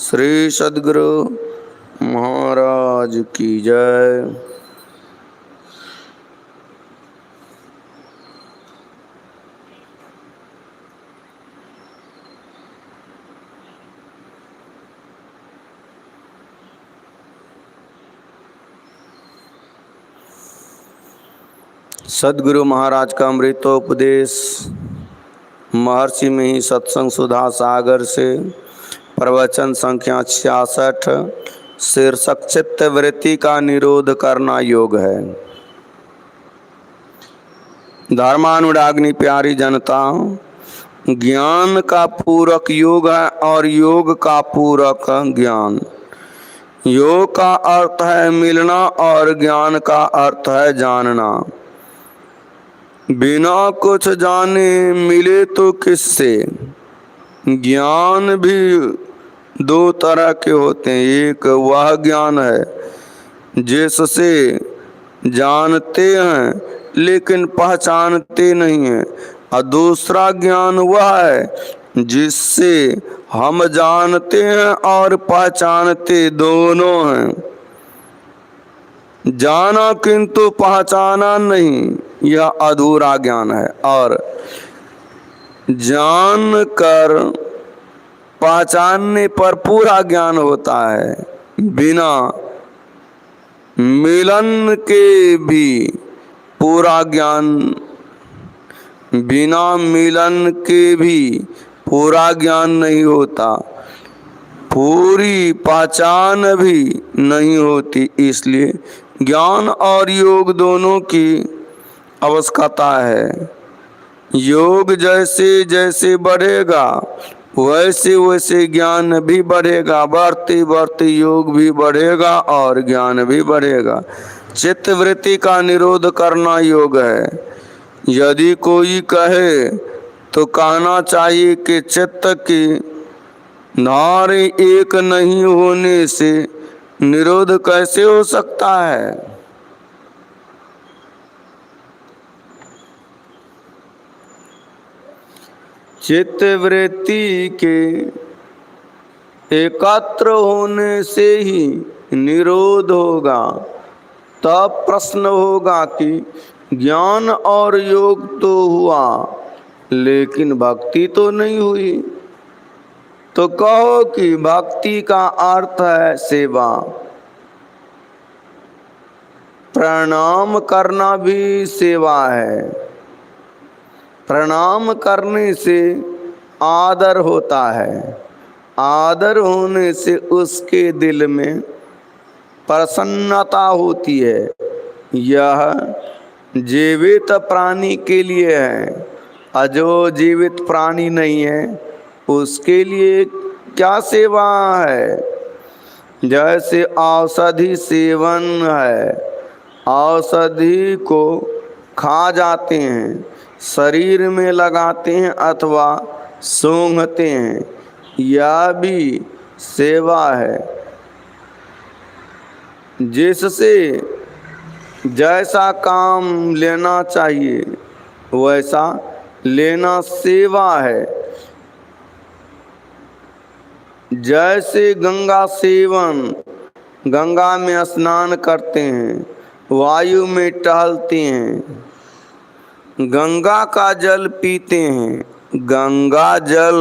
श्री सद्गुरु महाराज की जय। सद्गुरु महाराज का अमृतोपदेश महर्षि में ही सत्संग सुधा सागर से प्रवचन संख्या 66 शीर्षक चित्त वृत्ति का निरोध करना योग है। धर्मानुराग्नि प्यारी जनता, ज्ञान का पूरक योग है और योग का पूरक ज्ञान। योग का अर्थ है मिलना और ज्ञान का अर्थ है जानना। बिना कुछ जाने मिले तो किससे। ज्ञान भी दो तरह के होते हैं। एक वह ज्ञान है जिससे जानते हैं लेकिन पहचानते नहीं हैं, और दूसरा ज्ञान वह है जिससे हम जानते हैं और पहचानते दोनों हैं। जाना किंतु पहचाना नहीं, यह अधूरा ज्ञान है। और जान कर पहचानने पर पूरा ज्ञान होता है। बिना मिलन के भी पूरा ज्ञान, बिना मिलन के भी पूरा ज्ञान नहीं होता, पूरी पहचान भी नहीं होती। इसलिए ज्ञान और योग दोनों की आवश्यकता है। योग जैसे जैसे बढ़ेगा वैसे वैसे ज्ञान भी बढ़ेगा, बढ़ते बढ़ते योग भी बढ़ेगा और ज्ञान भी बढ़ेगा। चित्त वृत्ति का निरोध करना योग है। यदि कोई कहे तो कहना चाहिए कि चित्त की धारे एक नहीं होने से निरोध कैसे हो सकता है। चित्त वृत्ति के एकत्र होने से ही निरोध होगा। तब प्रश्न होगा कि ज्ञान और योग तो हुआ लेकिन भक्ति तो नहीं हुई। तो कहो कि भक्ति का अर्थ है सेवा। प्रणाम करना भी सेवा है। प्रणाम करने से आदर होता है। आदर होने से उसके दिल में प्रसन्नता होती है। यह जीवित प्राणी के लिए है, और जो जीवित प्राणी नहीं है उसके लिए क्या सेवा है। जैसे औषधि सेवन है, औषधि को खा जाते हैं, शरीर में लगाते हैं अथवा सूंघते हैं, यह भी सेवा है। जिससे जैसा काम लेना चाहिए वैसा लेना सेवा है। जैसे गंगा सेवन, गंगा में स्नान करते हैं, वायु में टहलते हैं, गंगा का जल पीते हैं। गंगा जल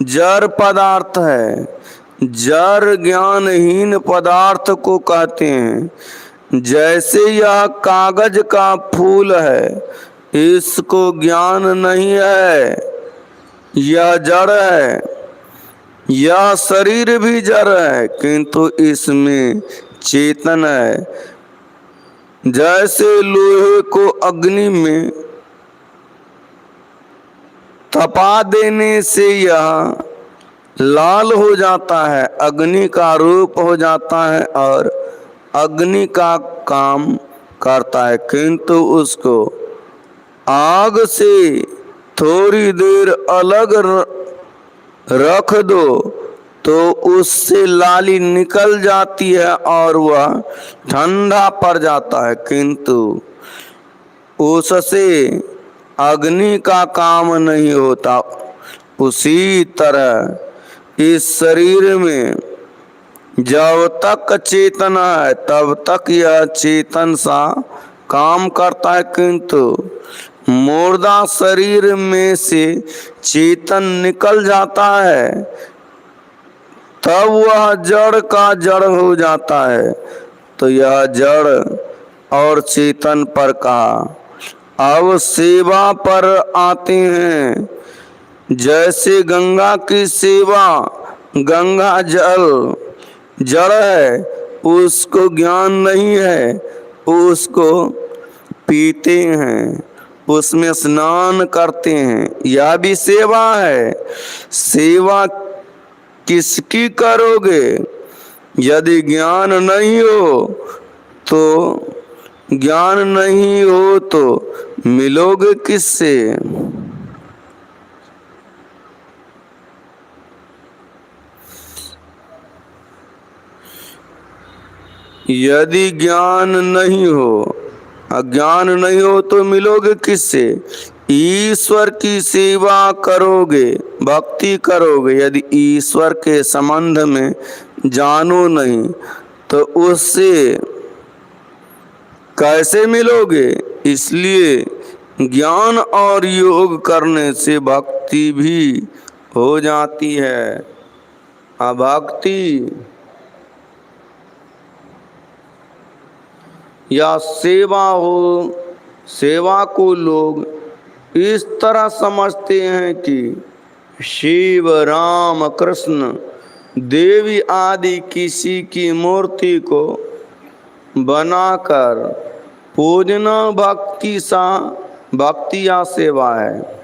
जड़ पदार्थ है। जड़ ज्ञानहीन पदार्थ को कहते हैं। जैसे यह कागज का फूल है, इसको ज्ञान नहीं है, यह जड़ है। यह शरीर भी जड़ है किंतु इसमें चेतन है। जैसे लोहे को अग्नि में तपा देने से यह लाल हो जाता है, अग्नि का रूप हो जाता है और अग्नि का काम करता है। किंतु उसको आग से थोड़ी देर अलग रख दो तो उससे लाली निकल जाती है और वह ठंडा पड़ जाता है, किंतु उससे अग्नि का काम नहीं होता। उसी तरह इस शरीर में जब तक चेतन है तब तक यह चेतन सा काम करता है, किंतु मुर्दा शरीर में से चेतन निकल जाता है तब वह जड़ का जड़ हो जाता है। तो यह जड़ और चेतन पर कहा। अब सेवा पर आते हैं। जैसे गंगा की सेवा, गंगा जल जड़ है, उसको ज्ञान नहीं है, उसको पीते हैं, उसमें स्नान करते हैं, यह भी सेवा है। सेवा किसकी करोगे? यदि ज्ञान नहीं हो तो मिलोगे किससे? यदि ज्ञान नहीं हो, अज्ञान नहीं हो तो मिलोगे किससे? ईश्वर की सेवा करोगे, भक्ति करोगे। यदि ईश्वर के संबंध में जानो नहीं तो उससे कैसे मिलोगे? इसलिए ज्ञान और योग करने से भक्ति भी हो जाती है। अभक्ति या सेवा हो, सेवा को लोग इस तरह समझते हैं कि शिव, राम, कृष्ण, देवी आदि किसी की मूर्ति को बनाकर पूजना भक्ति या सेवा है।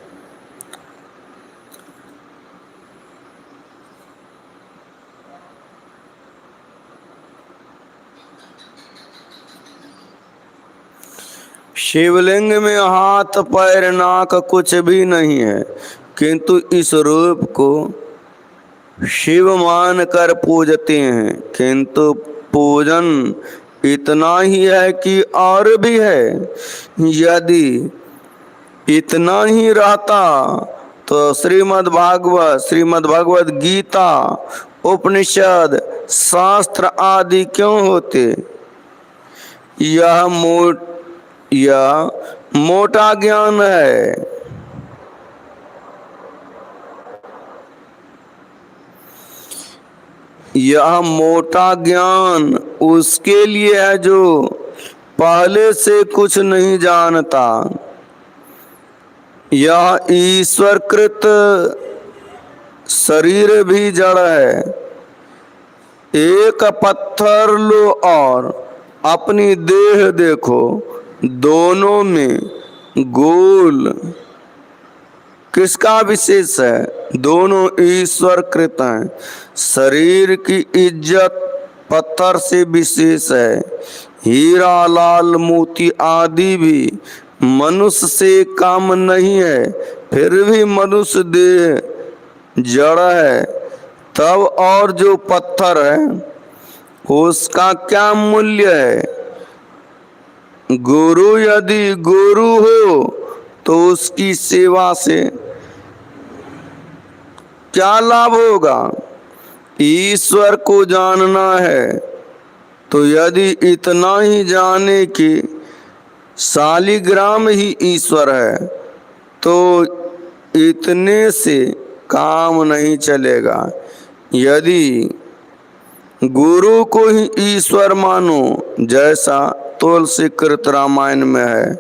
शिवलिंग में हाथ पैर नाक कुछ भी नहीं है, किंतु इस रूप को शिव मान कर पूजते हैं। किंतु पूजन इतना ही है कि और भी है। यदि इतना ही रहता तो श्रीमद् भगवत गीता, उपनिषद, शास्त्र आदि क्यों होते? यह मोटा ज्ञान है। यह मोटा ज्ञान उसके लिए है जो पहले से कुछ नहीं जानता। यह ईश्वरकृत शरीर भी जड़ है। एक पत्थर लो और अपनी देह देखो, दोनों में गोल किसका विशेष है? दोनों ईश्वर कृत हैं। शरीर की इज्जत पत्थर से विशेष है। हीरा, लाल, मोती आदि भी मनुष्य से कम नहीं है, फिर भी मनुष्य देह जड़ है। तब और जो पत्थर है उसका क्या मूल्य है? गुरु यदि गुरु हो तो उसकी सेवा से क्या लाभ होगा? ईश्वर को जानना है तो यदि इतना ही जाने कि शालिग्राम ही ईश्वर है तो इतने से काम नहीं चलेगा। यदि गुरु को ही ईश्वर मानो, जैसा तुलसी कृत रामायण में है,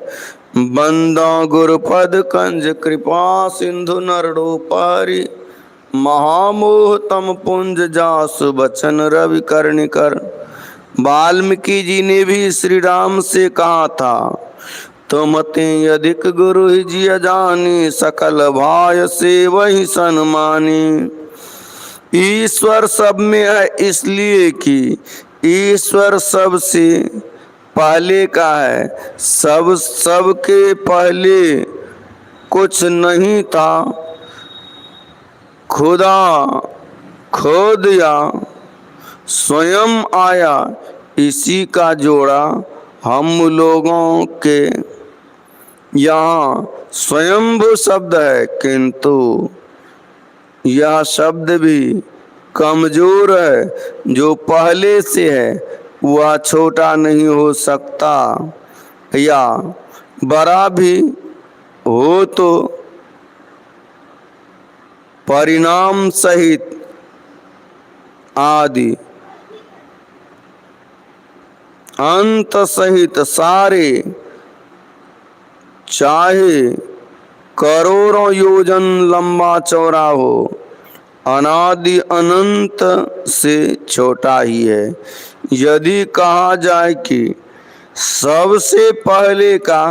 बंदा गुरुपद कंज कृपा सिंधु नरडोपारी, महामोह तम पुंज जासु बचन रवि कर्णिकर। वाल्मीकि जी ने भी श्री राम से कहा था, तुम ते अधिक गुरु ही जिय जानी, सकल भाय से वही सन्मानी। ईश्वर सब में है इसलिए कि ईश्वर सबसे पहले का है। सबके पहले कुछ नहीं था, खुदा खुद या स्वयं आया। इसी का जोड़ा हम लोगों के यहाँ स्वयंभू शब्द है, किंतु यह शब्द भी कमजोर है जो पहले से है वह छोटा नहीं हो सकता, या बड़ा भी हो तो परिणाम सहित आदि अंत सहित सारे, चाहे करोड़ों योजन लंबा चौड़ा हो, अनादि अनंत से छोटा ही है। यदि कहा जाए कि सबसे पहले का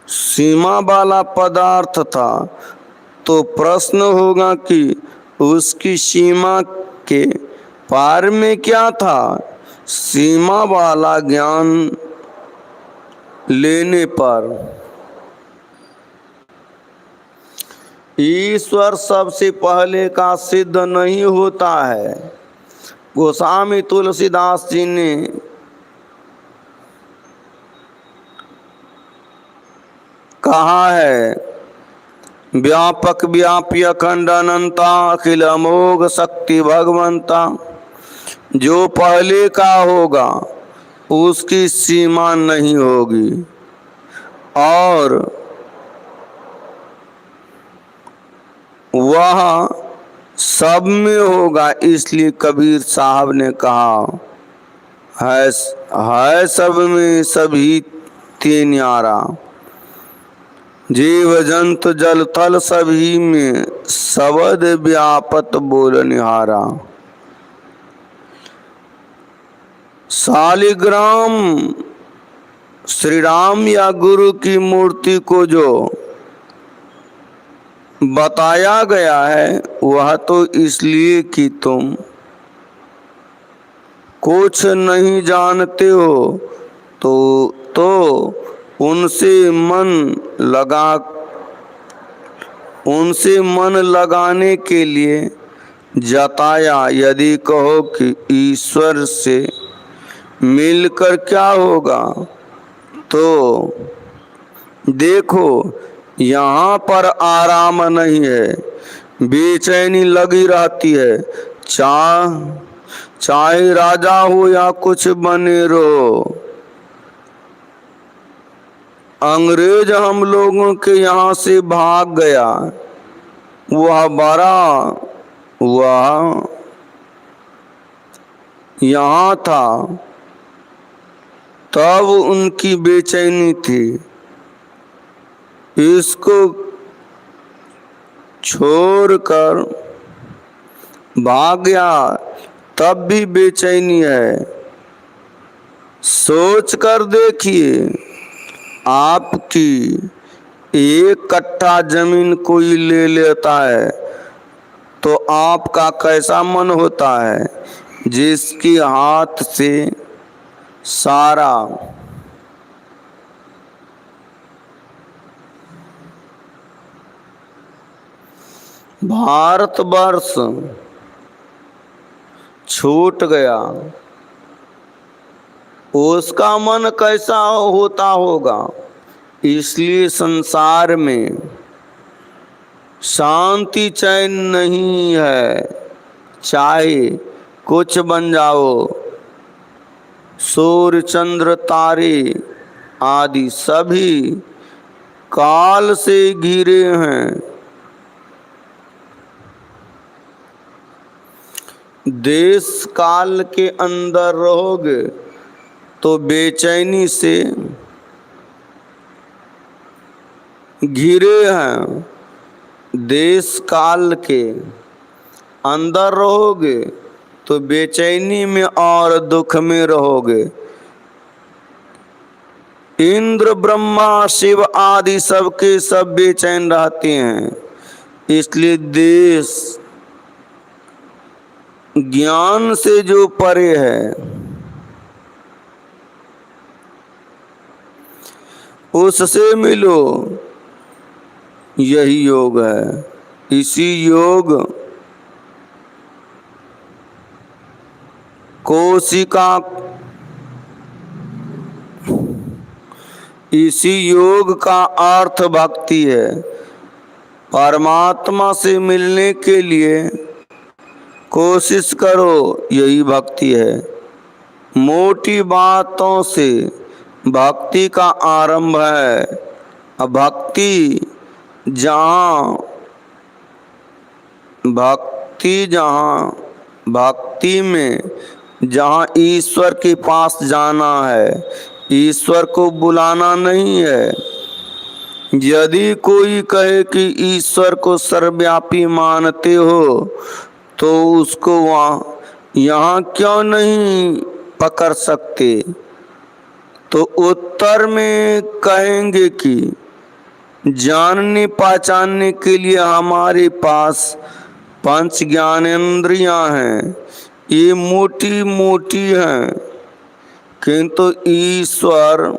सीमा वाला पदार्थ था, तो प्रश्न होगा कि उसकी सीमा के पार में क्या था। सीमा वाला ज्ञान लेने पर ईश्वर सबसे पहले का सिद्ध नहीं होता है। गोस्वामी तुलसीदास जी ने कहा है, व्यापक व्यापी अखंड अनंता अखिल अमोघ शक्ति भगवंता। जो पहले का होगा उसकी सीमा नहीं होगी और वह सब में होगा। इसलिए कबीर साहब ने कहा है सब में सभी ते न्यारा, जीव जंतु जल थल सभी में शब्द व्यापत बोल निहारा। शालिग्राम श्री राम या गुरु की मूर्ति को जो बताया गया है वह तो इसलिए कि तुम कुछ नहीं जानते हो, तो उनसे मन लगाने के लिए जताया। यदि कहो कि ईश्वर से मिलकर क्या होगा, तो देखो यहाँ पर आराम नहीं है, बेचैनी लगी रहती है। चाहे राजा हो या कुछ बने रहो। अंग्रेज हम लोगों के यहाँ से भाग गया, वह यहाँ था, तब उनकी बेचैनी थी। इसको छोड़कर भाग गया तब भी बेचैनी है। सोच कर देखिए, आपकी एक कट्ठा जमीन कोई ले लेता है तो आपका कैसा मन होता है। जिसके हाथ से सारा भारतवर्ष छूट गया, उसका मन कैसा होता होगा। इसलिए संसार में शांति चैन नहीं है। चाहे कुछ बन जाओ, सूर्य चंद्र तारे आदि सभी काल से घिरे हैं। देश काल के अंदर रहोगे तो बेचैनी से घिरे हैं। देश काल के अंदर रहोगे तो बेचैनी में और दुख में रहोगे। इंद्र ब्रह्मा शिव आदि सबके सब बेचैन रहते हैं। इसलिए देश ज्ञान से जो परे है उससे मिलो, यही योग है। इसी योग कोशिका, इसी योग का अर्थ भक्ति है। परमात्मा से मिलने के लिए कोशिश करो, यही भक्ति है। मोटी बातों से भक्ति का आरंभ है। अब भक्ति भक्ति में जहाँ ईश्वर के पास जाना है, ईश्वर को बुलाना नहीं है। यदि कोई कहे कि ईश्वर को सर्वव्यापी मानते हो तो उसको यहाँ क्यों नहीं पकड़ सकते? तो उत्तर में कहेंगे कि जानने पहचानने के लिए हमारे पास 5 ज्ञानेंद्रियां हैं, ये मोटी मोटी हैं, किंतु ईश्वर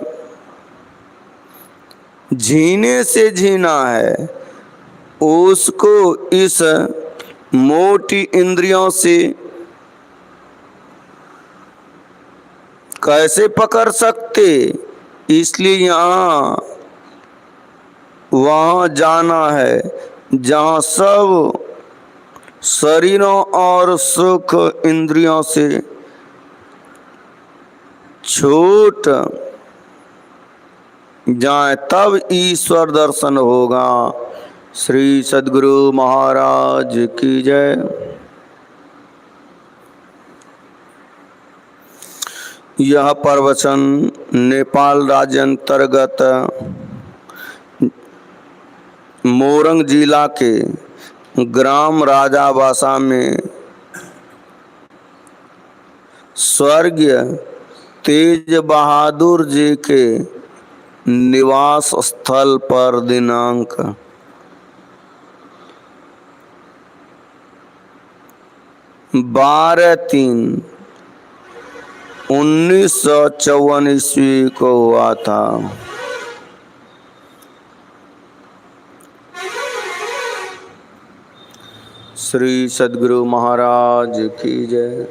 झीने से झीना है। उसको इस मोटी इंद्रियों से कैसे पकड़ सकते? इसलिए यहाँ वहाँ जाना है जहाँ सब शरीरों और सुख इंद्रियों से छूट जाए, तब ईश्वर दर्शन होगा। श्री सद्गुरु महाराज की जय। यह प्रवचन नेपाल राज्य अंतर्गत मोरंग जिला के ग्राम राजाबासा में स्वर्गीय तेज बहादुर जी के निवास स्थल पर दिनांक 12/3/1954 ईस्वी को हुआ था। श्री सद्गुरु महाराज की जय।